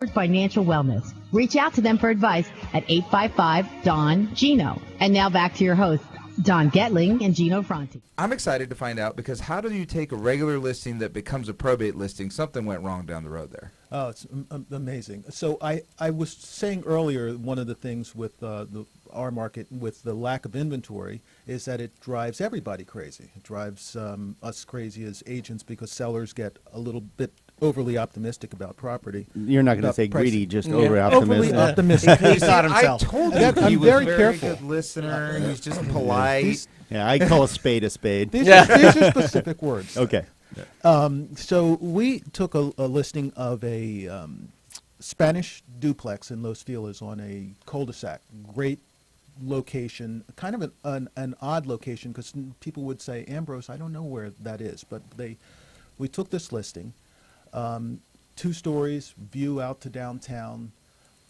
Financial wellness. Reach out to them for advice at 855-DON-GINO. And now back to your hosts, Don Getling and Gino Franti. I'm excited to find out, because how do you take a regular listing that becomes a probate listing? Something went wrong down the road there. Oh, it's amazing. So I was saying earlier, one of the things with our market, with the lack of inventory, is that it drives everybody crazy. It drives us crazy as agents, because sellers get a little bit overly optimistic about property. You're not going to say pricing. greedy, just over optimistic. Overly optimistic. He thought himself. I told you he I'm was very very careful. good listener. He's just polite. Yeah, I call a spade a spade. These are specific words. Okay. So we took a listing of a Spanish duplex in Los Feliz on a cul-de-sac. Great location, kind of an odd location, because people would say, Ambrose, I don't know where that is, but we took this listing. 2 stories, view out to downtown.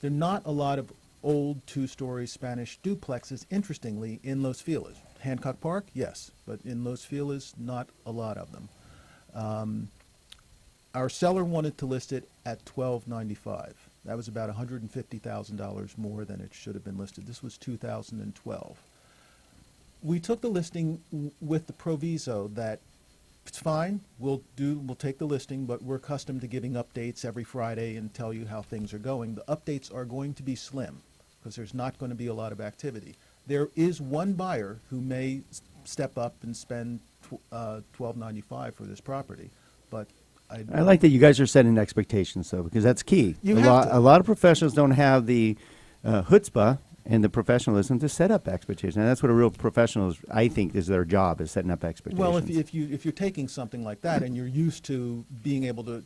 There are not a lot of old 2-story Spanish duplexes, interestingly, in Los Feliz. Hancock Park, yes, but in Los Feliz, not a lot of them. Our seller wanted to list it at $1,295. That was about $150,000 more than it should have been listed. This was 2012. We took the listing with the proviso that it's fine, we'll take the listing, but we're accustomed to giving updates every Friday and tell you how things are going. The updates are going to be slim, because there's not going to be a lot of activity. There is one buyer who may step up and spend $1,295 for this property, but I like that you guys are setting expectations, though, because that's key. A lot of professionals don't have the chutzpah and the professionalism to set up expectations. And that's what a real professional is, I think, is their job, is setting up expectations. Well, if you're taking something like that and you're used to being able to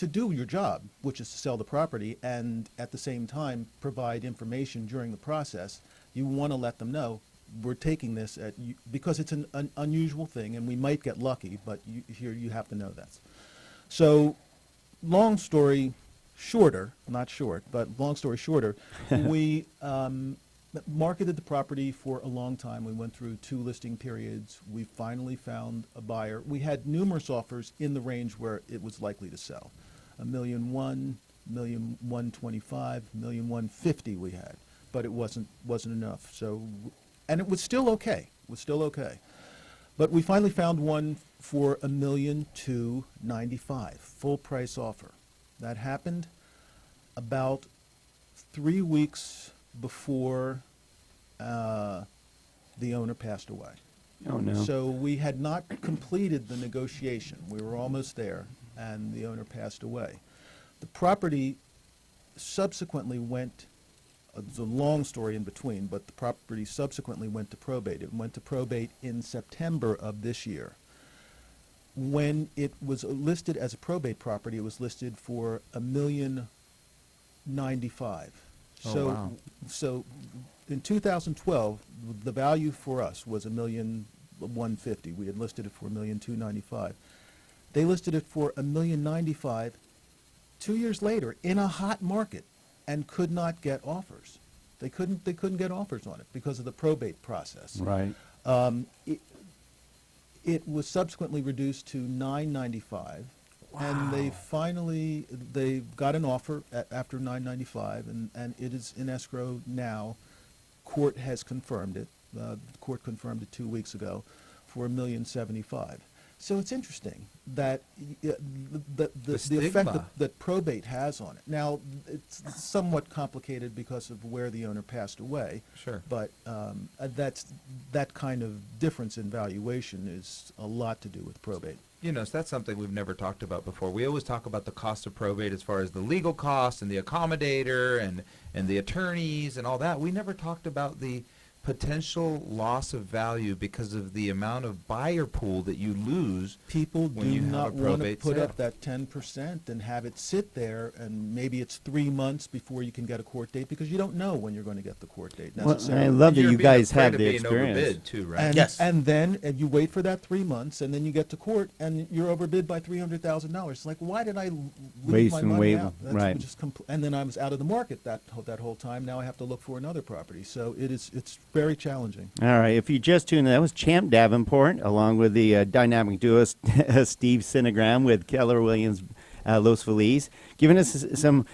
do your job, which is to sell the property, and at the same time provide information during the process, you want to let them know we're taking this because it's an unusual thing, and we might get lucky, but you have to know that. So, long story shorter, not short, but long story shorter, we marketed the property for a long time. We went through 2 listing periods. We finally found a buyer. We had numerous offers in the range where it was likely to sell. $1,100,000, $1,125,000, $1,150,000 we had, but it wasn't enough. So, and it was still okay. But we finally found one for $1,295,000, full price offer. That happened about 3 weeks before the owner passed away. Oh, no. So we had not completed the negotiation. We were almost there, and the owner passed away. The property subsequently went, it's a long story in between, but the property subsequently went to probate. It went to probate in September of this year. When it was listed as a probate property, it was listed for $1,095,000. Oh, wow. So in 2012, the value for us was $1,150,000. We had listed it for $1,295,000. They listed it for $1,095,000 2 years later in a hot market, and could not get offers. They couldn't get offers on it because of the probate process. Right. It was subsequently reduced to $995,000. Wow. And they got an offer after $995,000, and it is in escrow now. Court has confirmed it. The court confirmed it 2 weeks ago for $1,075,000. So it's interesting that the effect that probate has on it. Now, it's somewhat complicated because of where the owner passed away. Sure. But that kind of difference in valuation is a lot to do with probate. You know, so that's something we've never talked about before. We always talk about the cost of probate as far as the legal costs and the accommodator and the attorneys and all that. We never talked about the potential loss of value because of the amount of buyer pool that you lose. People when do you not have a want to probate put sale. up that 10% and have it sit there, and maybe it's 3 months before you can get a court date, because you don't know when you're going to get the court date necessarily. I love that You're you being guys afraid have of the being experience. overbid too, right? And, Yes. and then you wait for that 3 months, and then you get to court, and you're overbid by $300,000. It's like, why did I leave my money out? That's right. just and then I was out of the market that whole time. Now I have to look for another property. So it's very challenging. All right. If you just tuned in, that was Champ Davenport, along with the dynamic duo Steve Senigram with Keller Williams Los Feliz, giving us some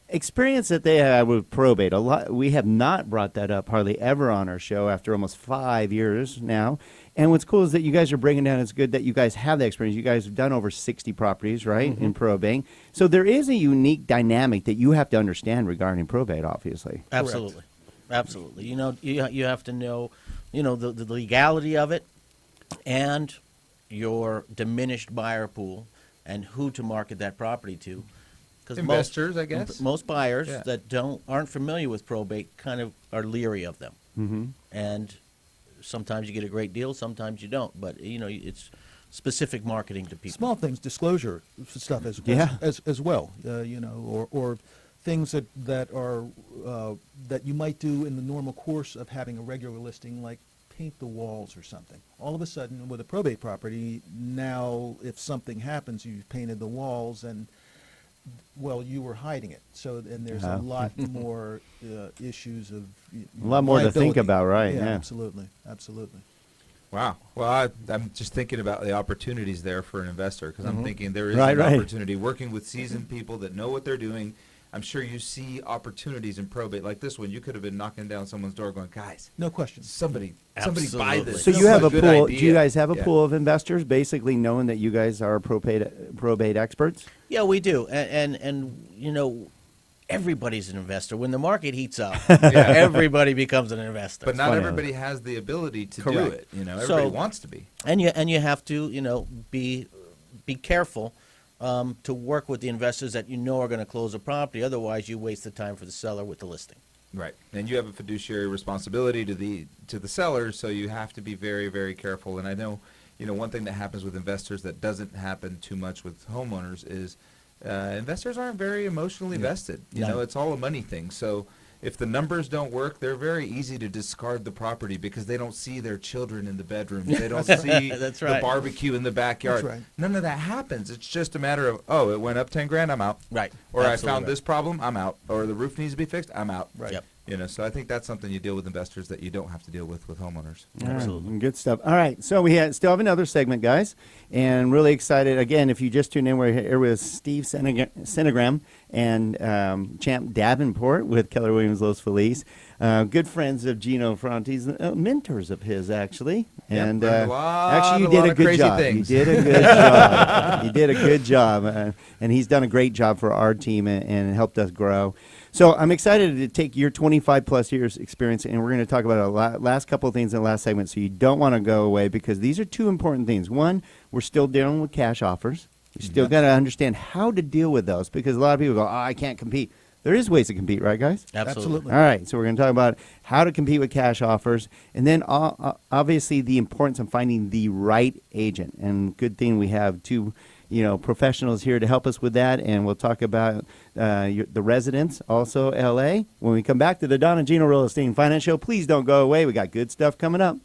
experience that they have with probate. A lot. We have not brought that up hardly ever on our show after almost 5 years now. And what's cool is that you guys are breaking down. It's good that you guys have that experience. You guys have done over 60 properties, right, in probate. So there is a unique dynamic that you have to understand regarding probate, obviously. Absolutely. Correct. Absolutely. You know, you have to know, the legality of it and your diminished buyer pool and who to market that property to. Because investors, I guess. Most buyers that aren't familiar with probate kind of are leery of them. And sometimes you get a great deal, sometimes you don't. But, it's specific marketing to people. Small things, disclosure stuff as well, or things that are that you might do in the normal course of having a regular listing, like paint the walls or something. All of a sudden, with a probate property, now if something happens, you've painted the walls and, well, you were hiding it. So, and there's a lot more issues of a lot more liability. To think about, right? Yeah, yeah. Absolutely. Wow. Well, I'm just thinking about the opportunities there for an investor, because I'm thinking there is an opportunity working with seasoned people that know what they're doing. I'm sure you see opportunities in probate like this one. You could have been knocking down someone's door going, guys, no question. Somebody buy this. So you have a pool. Idea. Do you guys have a pool of investors, basically knowing that you guys are probate experts? Yeah, we do. And everybody's an investor. When the market heats up, everybody becomes an investor. But not everybody has the ability to do it. Everybody wants to be. And you have to, be careful to work with the investors that are going to close a property. Otherwise, you waste the time for the seller with the listing. Right, and you have a fiduciary responsibility to the seller, so you have to be very, very careful. And I know, one thing that happens with investors that doesn't happen too much with homeowners is investors aren't very emotionally vested. It's all a money thing. So if the numbers don't work, they're very easy to discard the property because they don't see their children in the bedroom. They don't see the barbecue in the backyard. That's right. None of that happens. It's just a matter of, it went up 10 grand, I'm out. Right. Or I found this problem, I'm out. Or the roof needs to be fixed, I'm out. Right. Yep. So I think that's something you deal with investors that you don't have to deal with homeowners. Absolutely. Right. Good stuff. All right. So we still have another segment, guys, and really excited. Again, if you just tuned in, we're here with Steve Senigram and Champ Davenport with Keller Williams Los Feliz. Good friends of Gino Fronte's, mentors of his, actually. And actually, you did a good job. You did a good job. You did a good job. And he's done a great job for our team and helped us grow. So I'm excited to take your 25-plus years experience, and we're going to talk about a last couple of things in the last segment, so you don't want to go away, because these are two important things. One, we're still dealing with cash offers. You still got to understand how to deal with those, because a lot of people go, I can't compete. There is ways to compete, right, guys? Absolutely. All right, so we're going to talk about how to compete with cash offers, and then obviously the importance of finding the right agent. And good thing we have two professionals here to help us with that, and we'll talk about the residents, also L.A. When we come back to the Don and Gino Real Estate and Finance Show, please don't go away. We got good stuff coming up.